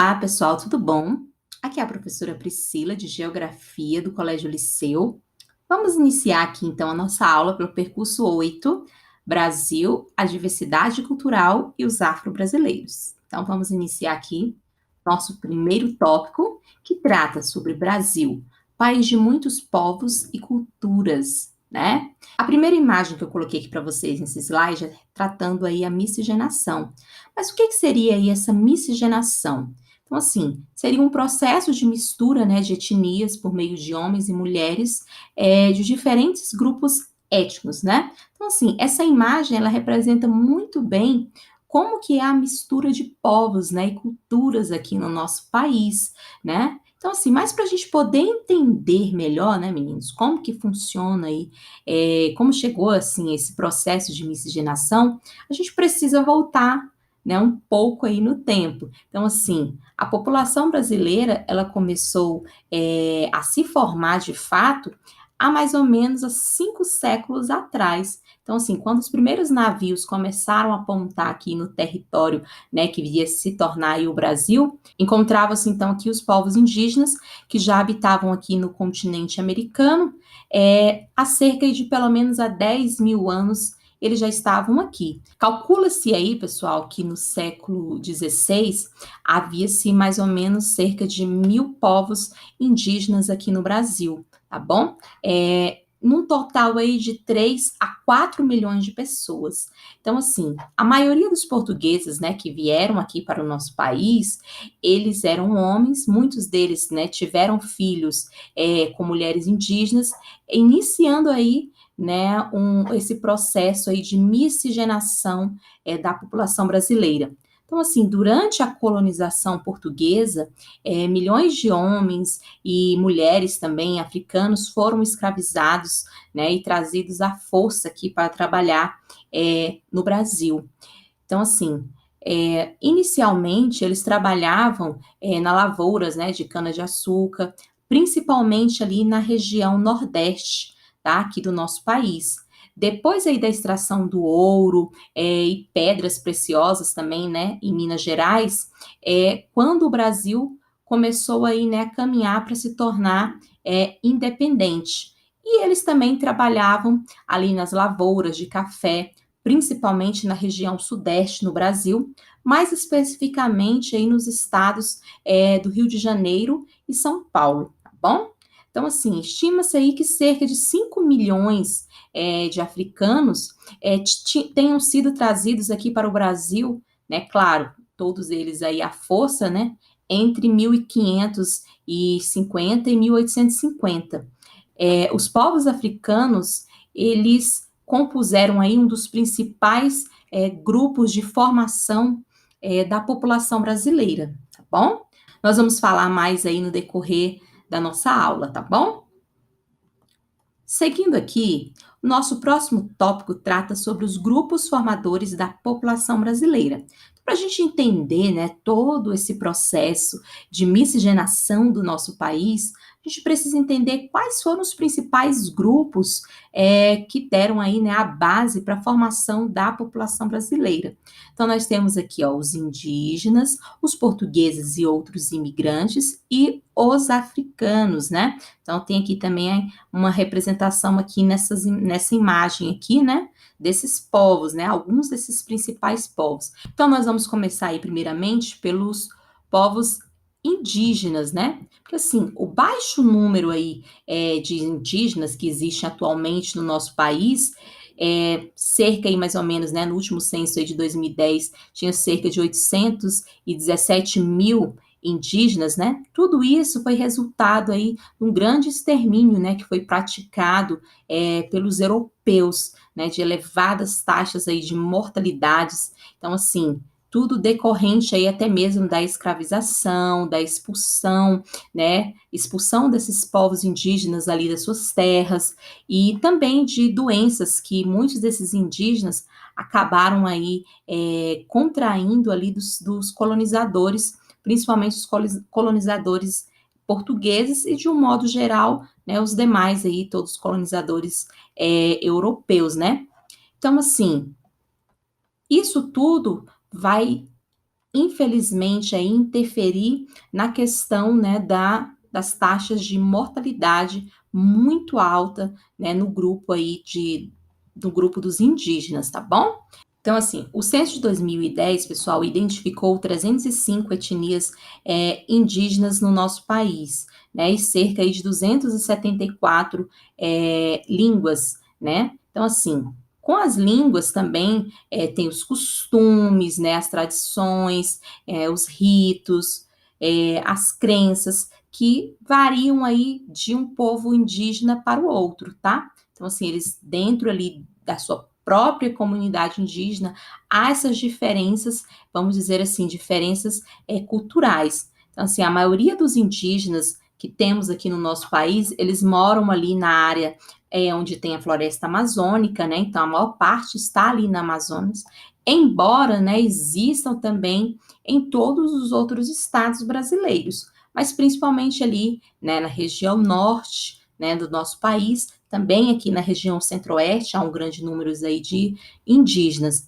Olá, pessoal, tudo bom? Aqui é a professora Priscila, de Geografia, do Colégio Liceu. Vamos iniciar aqui, então, a nossa aula pelo percurso 8, Brasil, a diversidade cultural e os afro-brasileiros. Então, vamos iniciar aqui nosso primeiro tópico, que trata sobre Brasil, país de muitos povos e culturas, né? A primeira imagem que eu coloquei aqui para vocês nesse slide é tratando aí a miscigenação. Mas o que seria aí essa miscigenação? Então, assim, seria um processo de mistura, né, de etnias por meio de homens e mulheres de diferentes grupos étnicos, né? Então, assim, essa imagem, ela representa muito bem como que é a mistura de povos, né, e culturas aqui no nosso país, né? Então, assim, mais para a gente poder entender melhor, né, meninos, como que funciona aí, como chegou, assim, esse processo de miscigenação, a gente precisa voltar, né, um pouco aí no tempo. Então, assim, a população brasileira, ela começou a se formar de fato há mais ou menos há 5 séculos atrás. Então, assim, quando os primeiros navios começaram a apontar aqui no território, né, que viria se tornar aí o Brasil, encontravam-se então aqui os povos indígenas que já habitavam aqui no continente americano, há cerca de pelo menos há 10 mil anos eles já estavam aqui. Calcula-se aí, pessoal, que no século XVI havia-se mais ou menos cerca de 1.000 povos indígenas aqui no Brasil, tá bom? Num total aí de 3 a 4 milhões de pessoas. Então, assim, a maioria dos portugueses, né, que vieram aqui para o nosso país, eles eram homens, muitos deles, né, tiveram filhos com mulheres indígenas, iniciando aí, né, esse processo aí de miscigenação da população brasileira. Então, assim, durante a colonização portuguesa, milhões de homens e mulheres também africanos foram escravizados, né, e trazidos à força aqui para trabalhar no Brasil. Então, assim, inicialmente eles trabalhavam nas lavouras, né, de cana-de-açúcar, principalmente ali na região nordeste, tá, aqui do nosso país. Depois aí da extração do ouro e pedras preciosas também, né, em Minas Gerais, quando o Brasil começou aí, né, a caminhar para se tornar independente. E eles também trabalhavam ali nas lavouras de café, principalmente na região sudeste no Brasil, mais especificamente aí nos estados do Rio de Janeiro e São Paulo, tá bom? Então, assim, estima-se aí que cerca de 5 milhões de africanos tenham sido trazidos aqui para o Brasil, né? Claro, todos eles aí à força, né? Entre 1550 e 1850. Os povos africanos, eles compuseram aí um dos principais grupos de formação da população brasileira, tá bom? Nós vamos falar mais aí no decorrer da nossa aula, tá bom? Seguindo aqui, nosso próximo tópico trata sobre os grupos formadores da população brasileira. Para a gente entender, né, todo esse processo de miscigenação do nosso país, a gente precisa entender quais foram os principais grupos que deram aí, né, a base para a formação da população brasileira. Então, nós temos aqui ó, os indígenas, os portugueses e outros imigrantes e os africanos, né? Então, tem aqui também uma representação aqui nessa imagem aqui, né, desses povos, né, alguns desses principais povos. Então, nós vamos começar aí, primeiramente, pelos povos indígenas, né, porque, assim, o baixo número aí de indígenas que existe atualmente no nosso país, cerca aí, mais ou menos, né, no último censo aí de 2010, tinha cerca de 817 mil indígenas, né, tudo isso foi resultado aí um grande extermínio, né, que foi praticado pelos europeus, né, de elevadas taxas aí de mortalidades. Então, assim, tudo decorrente aí até mesmo da escravização, da expulsão, né, expulsão desses povos indígenas ali das suas terras e também de doenças que muitos desses indígenas acabaram aí contraindo ali dos colonizadores, principalmente os colonizadores portugueses e, de um modo geral, né, os demais aí, todos os colonizadores europeus, né? Então, assim, isso tudo vai infelizmente, aí, interferir na questão, né, das taxas de mortalidade muito alta, né, no grupo dos indígenas, tá bom? Então, assim, o censo de 2010, pessoal, identificou 305 etnias indígenas no nosso país, né, e cerca aí de 274 línguas, né? Então, assim, com as línguas também tem os costumes, né, as tradições, os ritos, as crenças que variam aí de um povo indígena para o outro, tá? Então, assim, eles dentro ali da sua própria comunidade indígena, há essas diferenças, vamos dizer assim, diferenças culturais. Então, assim, a maioria dos indígenas que temos aqui no nosso país, eles moram ali na área onde tem a floresta amazônica, né? Então, a maior parte está ali na Amazonas, embora, né, existam também em todos os outros estados brasileiros, mas principalmente ali, né, na região norte, né, do nosso país, também aqui na região centro-oeste, há um grande número aí de indígenas.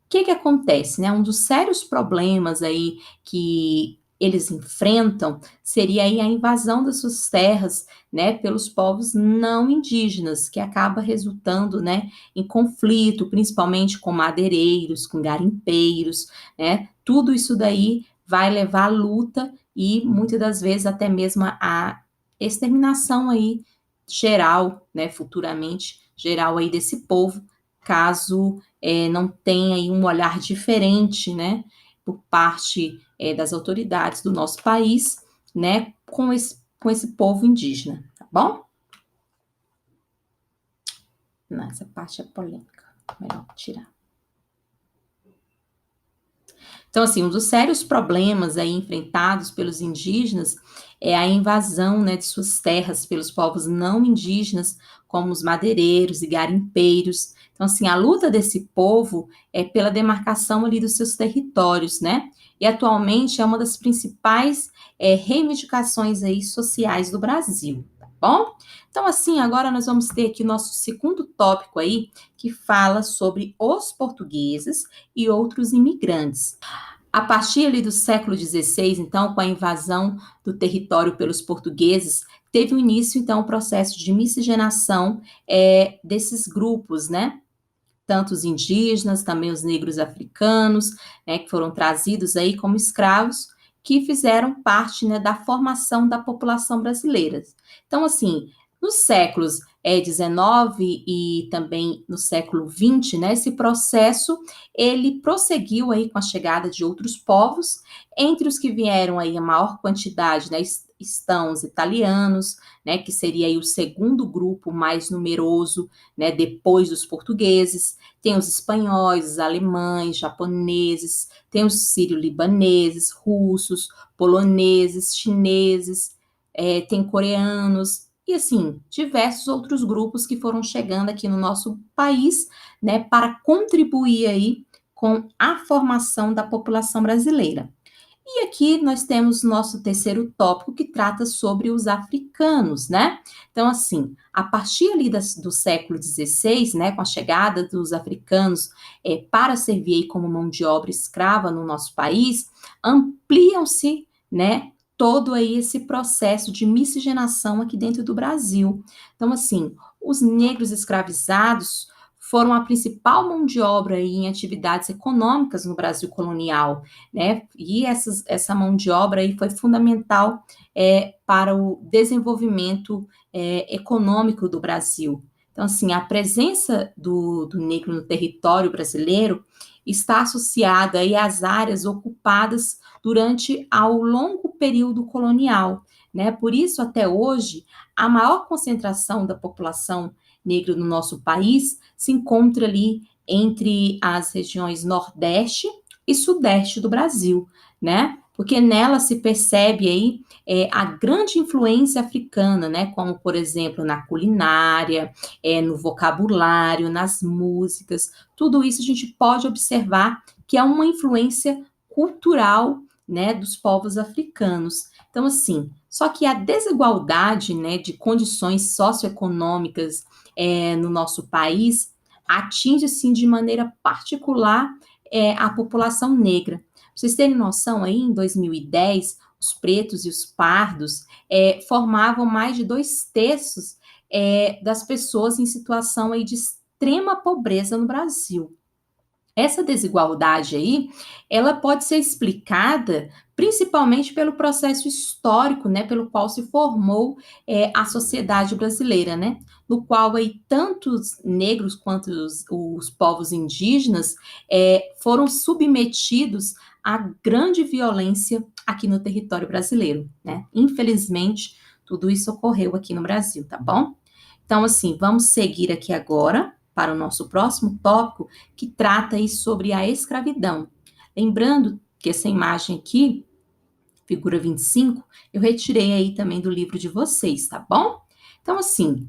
O que acontece, né? Um dos sérios problemas aí que eles enfrentam seria aí a invasão das suas terras, né, pelos povos não indígenas, que acaba resultando, né, em conflito, principalmente com madeireiros, com garimpeiros, né? Tudo isso daí vai levar à luta e muitas das vezes até mesmo a exterminação aí geral, né, futuramente geral aí desse povo, caso não tenha aí um olhar diferente, né, por parte das autoridades do nosso país, né, com esse povo indígena, tá bom? Não, essa parte é polêmica, melhor tirar. Então, assim, um dos sérios problemas aí enfrentados pelos indígenas é a invasão, né, de suas terras pelos povos não indígenas, como os madeireiros e garimpeiros. Então, assim, a luta desse povo é pela demarcação ali dos seus territórios, né? E atualmente é uma das principais reivindicações aí sociais do Brasil, tá bom? Então, assim, agora nós vamos ter aqui o nosso segundo tópico aí, que fala sobre os portugueses e outros imigrantes. A partir ali do século XVI, então, com a invasão do território pelos portugueses, teve o início, então, o processo de miscigenação desses grupos, né? Tanto os indígenas, também os negros africanos, né, que foram trazidos aí como escravos, que fizeram parte, né, da formação da população brasileira. Então, assim, nos séculos 19 e também no século 20, né, esse processo ele prosseguiu aí com a chegada de outros povos, entre os que vieram aí a maior quantidade, né, estão os italianos, né, que seria aí o segundo grupo mais numeroso, né, depois dos portugueses. Tem os espanhóis, os alemães, japoneses, tem os sírio-libaneses, russos, poloneses, chineses, tem coreanos e assim diversos outros grupos que foram chegando aqui no nosso país, né, para contribuir aí com a formação da população brasileira. E aqui nós temos nosso terceiro tópico que trata sobre os africanos, né? Então, assim, a partir ali do século XVI, né, com a chegada dos africanos para servir como mão de obra escrava no nosso país, ampliam-se, né, todo aí esse processo de miscigenação aqui dentro do Brasil. Então, assim, os negros escravizados foram a principal mão de obra aí em atividades econômicas no Brasil colonial, né? E essa mão de obra aí foi fundamental para o desenvolvimento econômico do Brasil. Então, assim, a presença do negro no território brasileiro está associada aí às áreas ocupadas durante ao longo período colonial, né? Por isso, até hoje, a maior concentração da população negra no nosso país se encontra ali entre as regiões Nordeste e Sudeste do Brasil, né? Porque nela se percebe aí a grande influência africana, né? Como, por exemplo, na culinária, no vocabulário, nas músicas. Tudo isso a gente pode observar que é uma influência cultural, né, dos povos africanos. Então, assim, só que a desigualdade, né, de condições socioeconômicas no nosso país atinge, assim, de maneira particular a população negra. Pra vocês terem noção, aí em 2010, os pretos e os pardos formavam mais de 2/3 das pessoas em situação aí de extrema pobreza no Brasil. Essa desigualdade aí, ela pode ser explicada principalmente pelo processo histórico, né, pelo qual se formou a sociedade brasileira, né, no qual aí tanto os negros quanto os povos indígenas foram submetidos à grande violência aqui no território brasileiro, né. Infelizmente, tudo isso ocorreu aqui no Brasil, tá bom? Então, assim, vamos seguir aqui agora para o nosso próximo tópico, que trata aí sobre a escravidão. Lembrando que essa imagem aqui, figura 25, eu retirei aí também do livro de vocês, tá bom? Então, assim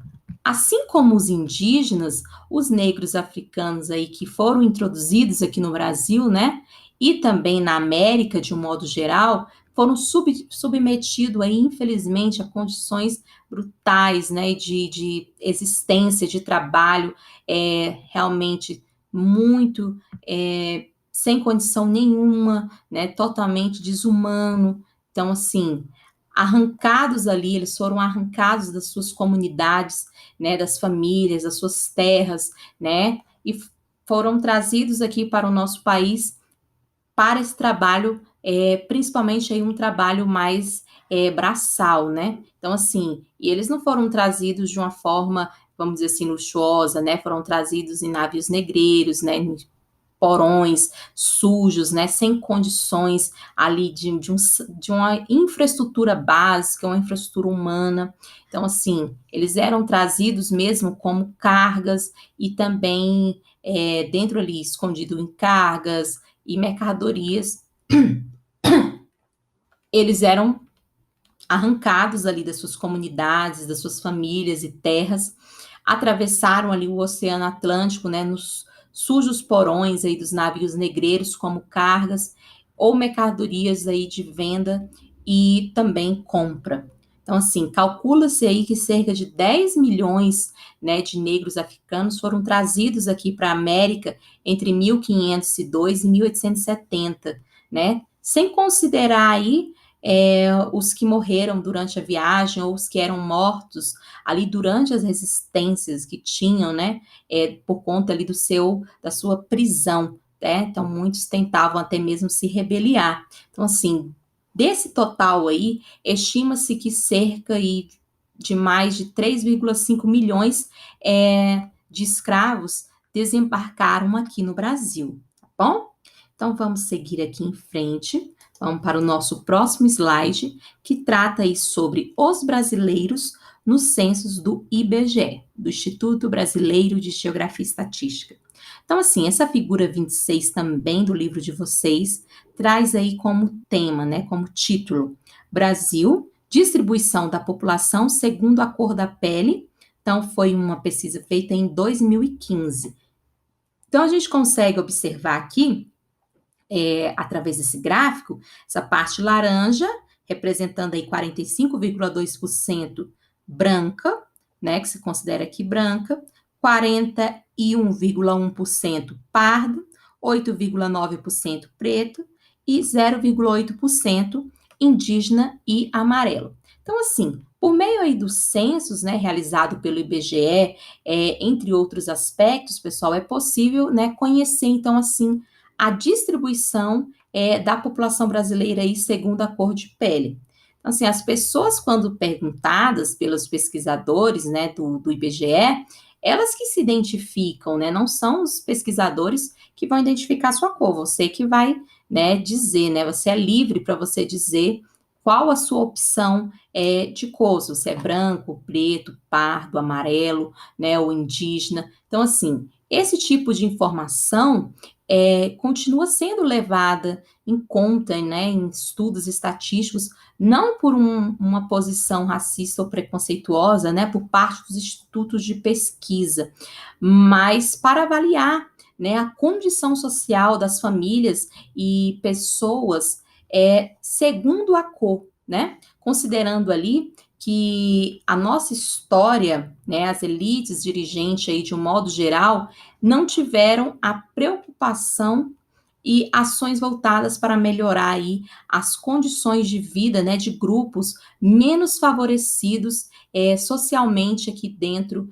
como os indígenas, os negros africanos aí que foram introduzidos aqui no Brasil, né, e também na América de um modo geral, foram submetidos aí, infelizmente, a condições brutais, né, de existência, de trabalho, realmente muito sem condição nenhuma, né, totalmente desumano. Então, assim, arrancados ali, eles foram arrancados das suas comunidades, né, das famílias, das suas terras, né, e foram trazidos aqui para o nosso país para esse trabalho, principalmente aí um trabalho mais braçal, né? Então, assim, e eles não foram trazidos de uma forma, vamos dizer assim, luxuosa, né? Foram trazidos em navios negreiros, né? Porões sujos, né, sem condições ali de uma infraestrutura básica, uma infraestrutura humana. Então, assim, eles eram trazidos mesmo como cargas e também dentro ali, escondido em cargas e mercadorias, eles eram arrancados ali das suas comunidades, das suas famílias e terras, atravessaram ali o Oceano Atlântico, né, nos sujos porões aí dos navios negreiros como cargas ou mercadorias aí de venda e também compra. Então, assim, calcula-se aí que cerca de 10 milhões, né, de negros africanos foram trazidos aqui para a América entre 1502 e 1870, né? Sem considerar aí os que morreram durante a viagem ou os que eram mortos ali durante as resistências que tinham, né, por conta ali da sua prisão, né? Então muitos tentavam até mesmo se rebeliar. Então, assim, desse total aí, estima-se que cerca aí de mais de 3,5 milhões de escravos desembarcaram aqui no Brasil, tá bom? Então vamos seguir aqui em frente. Vamos para o nosso próximo slide, que trata aí sobre os brasileiros nos censos do IBGE, do Instituto Brasileiro de Geografia e Estatística. Então, assim, essa figura 26 também do livro de vocês traz aí como tema, né, como título, Brasil, distribuição da população segundo a cor da pele. Então, foi uma pesquisa feita em 2015. Então, a gente consegue observar aqui através desse gráfico, essa parte laranja, representando aí 45,2% branca, né, que se considera aqui branca, 41,1% pardo, 8,9% preto e 0,8% indígena e amarelo. Então, assim, por meio aí dos censos, né, realizado pelo IBGE, entre outros aspectos, pessoal, é possível, né, conhecer, então, assim, a distribuição da população brasileira aí segundo a cor de pele. Então, assim, as pessoas, quando perguntadas pelos pesquisadores, né, do IBGE, elas que se identificam, né, não são os pesquisadores que vão identificar a sua cor, você que vai, né, dizer, né, você é livre para você dizer qual a sua opção de cor, se você é branco, preto, pardo, amarelo, né, ou indígena. Então, assim, esse tipo de informação continua sendo levada em conta, né, em estudos estatísticos, não por uma posição racista ou preconceituosa, né, por parte dos institutos de pesquisa, mas para avaliar, né, a condição social das famílias e pessoas segundo a cor, né, considerando ali que a nossa história, né, as elites dirigentes aí de um modo geral, não tiveram a preocupação e ações voltadas para melhorar aí as condições de vida, né, de grupos menos favorecidos socialmente aqui dentro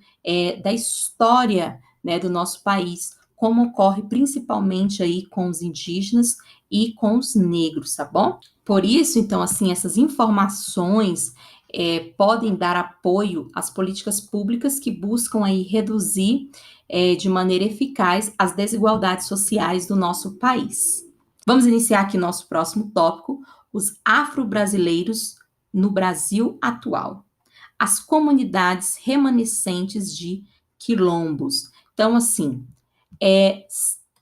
da história, né, do nosso país, como ocorre principalmente aí com os indígenas e com os negros, tá bom? Por isso, então, assim, essas informações podem dar apoio às políticas públicas que buscam aí reduzir de maneira eficaz as desigualdades sociais do nosso país. Vamos iniciar aqui nosso próximo tópico, os afro-brasileiros no Brasil atual. As comunidades remanescentes de quilombos. Então, assim, o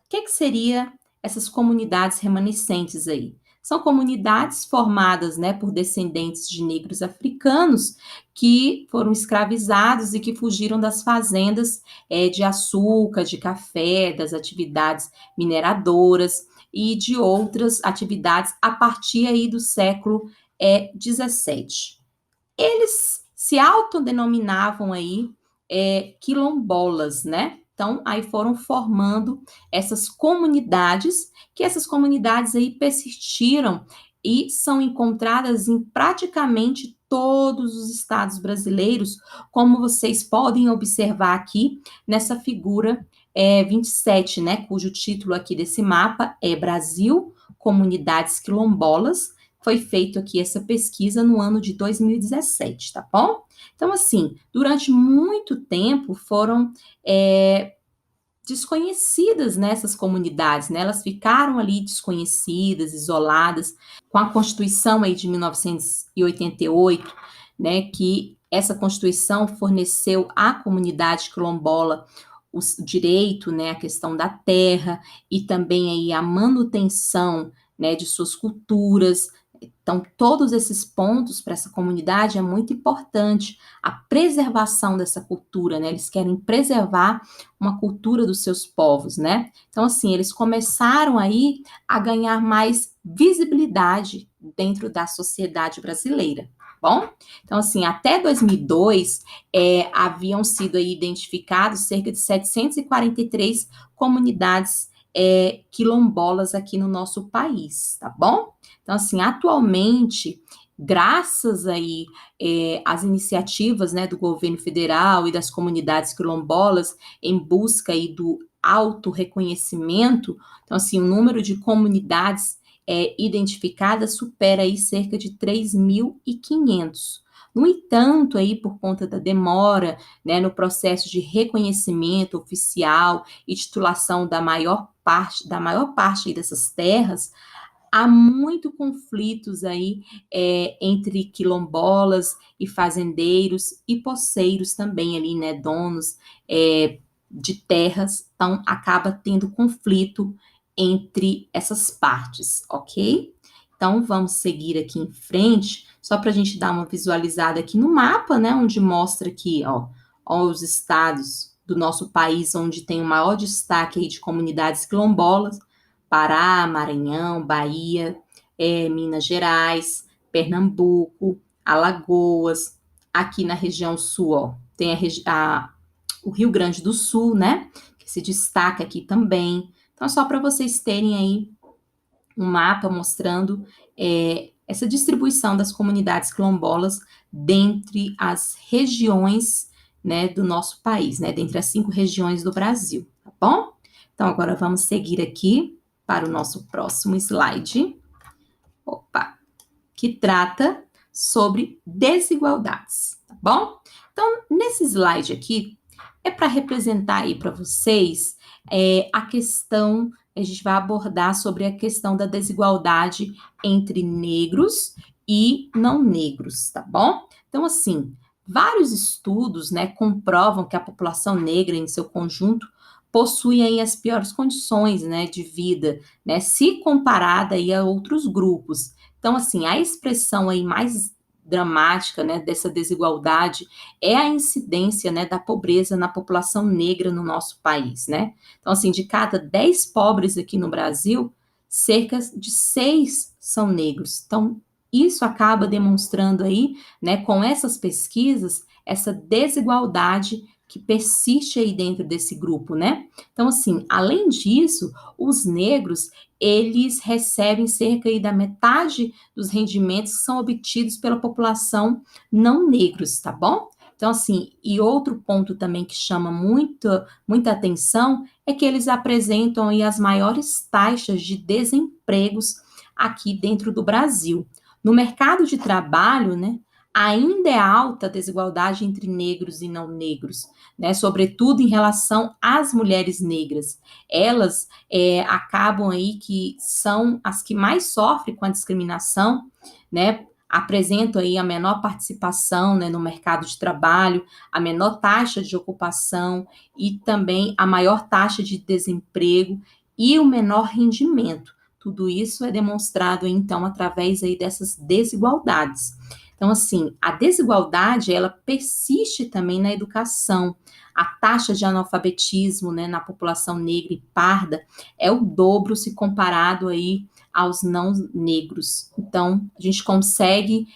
que seria essas comunidades remanescentes aí? São comunidades formadas, né, por descendentes de negros africanos que foram escravizados e que fugiram das fazendas de açúcar, de café, das atividades mineradoras e de outras atividades a partir aí do século XVII. Eles se autodenominavam aí quilombolas, né? Então, aí foram formando essas comunidades, que essas comunidades aí persistiram e são encontradas em praticamente todos os estados brasileiros, como vocês podem observar aqui nessa figura 27, né? Cujo título aqui desse mapa é Brasil, Comunidades Quilombolas. Foi feito aqui essa pesquisa no ano de 2017, tá bom? Então, assim, durante muito tempo foram desconhecidas nessas comunidades, né? Elas ficaram ali desconhecidas, isoladas, com a Constituição aí de 1988, né? Que essa Constituição forneceu à comunidade quilombola o direito, né? A questão da terra e também aí a manutenção, né? De suas culturas. Então, todos esses pontos para essa comunidade é muito importante, a preservação dessa cultura, né? Eles querem preservar uma cultura dos seus povos, né? Então, assim, eles começaram aí a ganhar mais visibilidade dentro da sociedade brasileira. Bom, então assim, até 2002 haviam sido aí identificados cerca de 743 comunidades quilombolas aqui no nosso país, tá bom? Então, assim, atualmente, graças aí às iniciativas, né, do governo federal e das comunidades quilombolas em busca aí do autorreconhecimento, então, assim, o número de comunidades identificadas supera aí cerca de 3.500. No entanto, aí por conta da demora, né, no processo de reconhecimento oficial e titulação da maior parte dessas terras, há muito conflitos aí entre quilombolas e fazendeiros e poceiros também ali, né, donos de terras, então acaba tendo conflito entre essas partes, ok? Então vamos seguir aqui em frente, só para a gente dar uma visualizada aqui no mapa, né, onde mostra aqui, ó, os estados do nosso país onde tem o maior destaque aí de comunidades quilombolas, Pará, Maranhão, Bahia, Minas Gerais, Pernambuco, Alagoas. Aqui na região sul, ó, tem o Rio Grande do Sul, né? Que se destaca aqui também. Então, só para vocês terem aí um mapa mostrando essa distribuição das comunidades quilombolas dentre as regiões, né, do nosso país, né? Dentre as 5 regiões do Brasil, tá bom? Então, agora vamos seguir aqui para o nosso próximo slide. Opa! Que trata sobre desigualdades, tá bom? Então, nesse slide aqui, é para representar aí para vocês a questão, a gente vai abordar sobre a questão da desigualdade entre negros e não negros, tá bom? Então, assim, vários estudos, né, comprovam que a população negra em seu conjunto possui aí as piores condições, né, de vida, né, se comparada aí a outros grupos. Então, assim, a expressão aí mais dramática, né, dessa desigualdade é a incidência, né, da pobreza na população negra no nosso país, né? Então, assim, de cada 10 pobres aqui no Brasil, cerca de 6 são negros. Então, isso acaba demonstrando aí, né, com essas pesquisas, essa desigualdade que persiste aí dentro desse grupo, né? Então, assim, além disso, os negros, eles recebem cerca aí da metade dos rendimentos que são obtidos pela população não negros, tá bom? Então, assim, e outro ponto também que chama muita atenção é que eles apresentam aí as maiores taxas de desempregos aqui dentro do Brasil. No mercado de trabalho, né, ainda é alta a desigualdade entre negros e não negros, né, sobretudo em relação às mulheres negras. Elas acabam aí que são as que mais sofrem com a discriminação, né, apresentam aí a menor participação, né, no mercado de trabalho, a menor taxa de ocupação e também a maior taxa de desemprego e o menor rendimento. Tudo isso é demonstrado, então, através aí dessas desigualdades. Então, assim, a desigualdade, ela persiste também na educação. A taxa de analfabetismo, né, na população negra e parda é o dobro se comparado aí aos não negros. Então, a gente consegue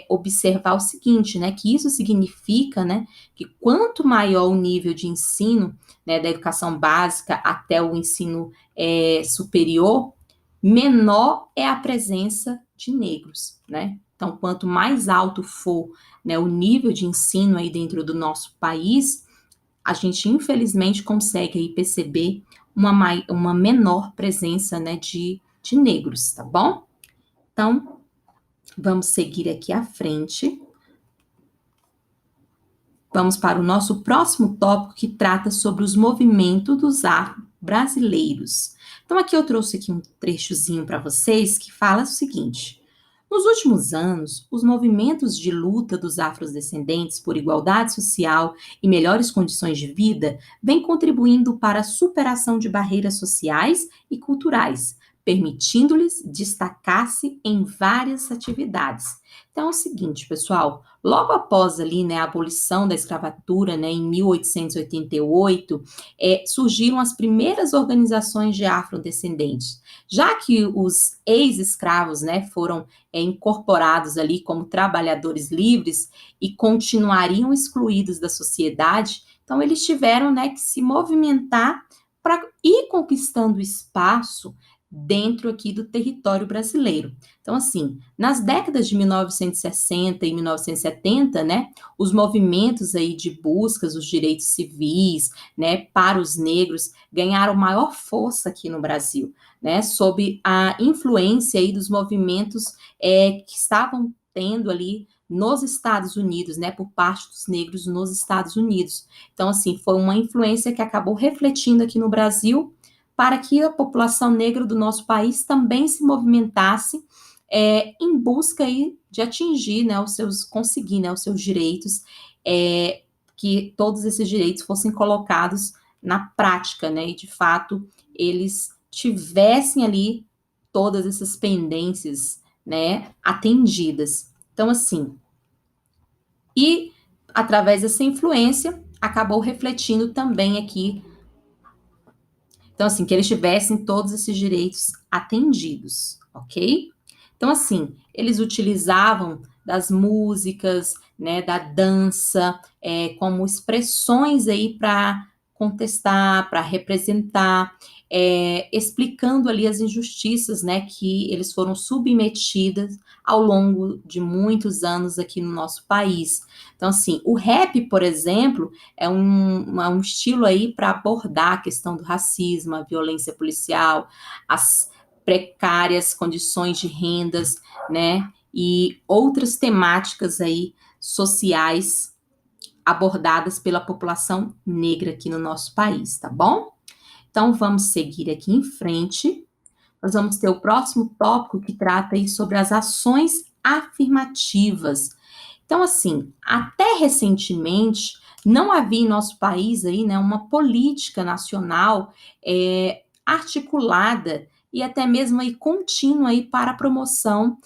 observar o seguinte, né, que isso significa, né, que quanto maior o nível de ensino, né, da educação básica até o ensino superior, menor é a presença de negros, né? Então, quanto mais alto for, né, o nível de ensino aí dentro do nosso país, a gente infelizmente consegue aí perceber uma menor presença, né, de negros, tá bom? Então, vamos seguir aqui à frente. Vamos para o nosso próximo tópico que trata sobre os movimentos dos afro-brasileiros. Então, aqui eu trouxe aqui um trechozinho para vocês que fala o seguinte: nos últimos anos, os movimentos de luta dos afrodescendentes por igualdade social e melhores condições de vida vêm contribuindo para a superação de barreiras sociais e culturais, permitindo-lhes destacar-se em várias atividades. Então é o seguinte, pessoal, logo após ali, né, a abolição da escravatura, né, em 1888, surgiram as primeiras organizações de afrodescendentes. Já que os ex-escravos, né, foram incorporados ali como trabalhadores livres e continuariam excluídos da sociedade, então eles tiveram, né, que se movimentar para ir conquistando espaço dentro aqui do território brasileiro. Então, assim, nas décadas de 1960 e 1970, né, os movimentos aí de buscas dos direitos civis, né, para os negros ganharam maior força aqui no Brasil, né, sob a influência aí dos movimentos que estavam tendo ali nos Estados Unidos, né, por parte dos negros nos Estados Unidos. Então, assim, foi uma influência que acabou refletindo aqui no Brasil para que a população negra do nosso país também se movimentasse em busca aí de atingir, né, conseguir, né, os seus direitos, que todos esses direitos fossem colocados na prática, né, e de fato eles tivessem ali todas essas pendências, né, atendidas. Então, assim, e através dessa influência acabou refletindo também aqui. Então, assim, que eles tivessem todos esses direitos atendidos, ok? Então, assim, eles utilizavam das músicas, né, da dança, como expressões aí para contestar, para representar, explicando ali as injustiças, né, que eles foram submetidas ao longo de muitos anos aqui no nosso país. Então, assim, o rap, por exemplo, é um estilo aí para abordar a questão do racismo, a violência policial, as precárias condições de rendas, né, e outras temáticas aí sociais abordadas pela população negra aqui no nosso país, tá bom? Então, vamos seguir aqui em frente. Nós vamos ter o próximo tópico que trata aí sobre as ações afirmativas. Então, assim, até recentemente, não havia em nosso país aí, né, uma política nacional articulada e até mesmo aí contínua aí para a promoção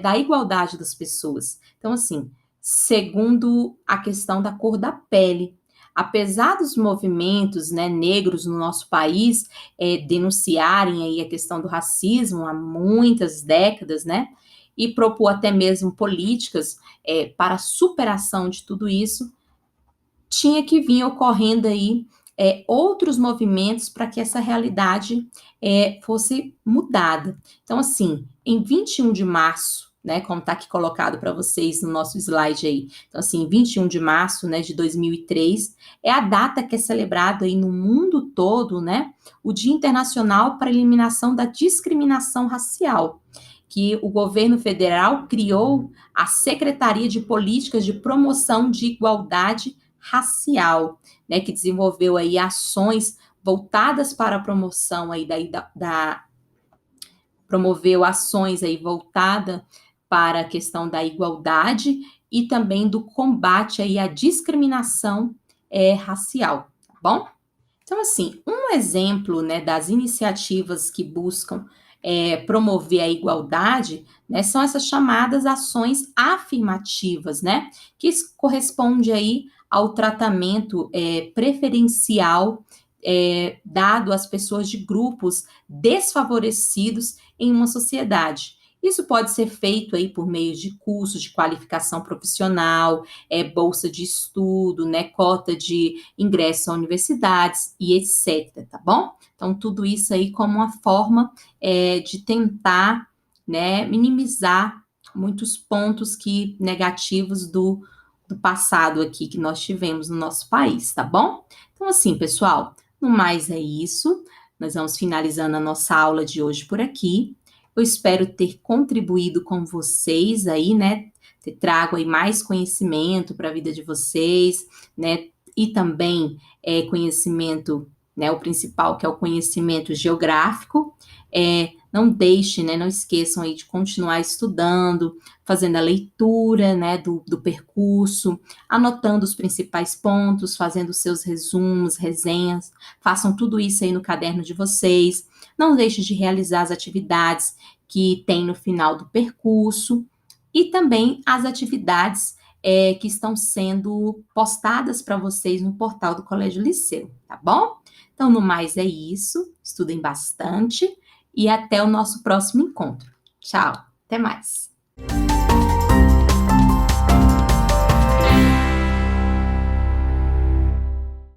da igualdade das pessoas. Então, assim, segundo a questão da cor da pele, apesar dos movimentos, né, negros no nosso país denunciarem aí a questão do racismo há muitas décadas, né, e propor até mesmo políticas para a superação de tudo isso, tinha que vir ocorrendo aí outros movimentos para que essa realidade fosse mudada. Então, assim, em 21 de março, né, como está aqui colocado para vocês no nosso slide aí, então, assim, 21 de março, né, de 2003, é a data que é celebrada aí no mundo todo, né, o Dia Internacional para a Eliminação da Discriminação Racial, que o governo federal criou a Secretaria de Políticas de Promoção de Igualdade Racial, né, que desenvolveu aí ações voltadas para a promoção aí promoveu ações aí voltada para a questão da igualdade e também do combate aí à discriminação racial, tá bom? Então, assim, um exemplo, né, das iniciativas que buscam promover a igualdade, né, são essas chamadas ações afirmativas, né, que corresponde aí ao tratamento preferencial dado às pessoas de grupos desfavorecidos em uma sociedade. Isso pode ser feito aí por meio de cursos de qualificação profissional, bolsa de estudo, né, cota de ingresso a universidades e etc, tá bom? Então, tudo isso aí como uma forma de tentar, né, minimizar muitos pontos negativos do passado aqui que nós tivemos no nosso país, tá bom? Então, assim, pessoal, no mais é isso. Nós vamos finalizando a nossa aula de hoje por aqui. Eu espero ter contribuído com vocês aí, né? Trago aí mais conhecimento para a vida de vocês, né? E também conhecimento, né? O principal, que é o conhecimento geográfico. Não deixem, né? Não esqueçam aí de continuar estudando, fazendo a leitura, né? Do percurso, anotando os principais pontos, fazendo seus resumos, resenhas. Façam tudo isso aí no caderno de vocês. Não deixem de realizar as atividades que tem no final do percurso e também as atividades que estão sendo postadas para vocês no portal do Colégio Liceu, tá bom? Então, no mais é isso. Estudem bastante e até o nosso próximo encontro. Tchau, até mais.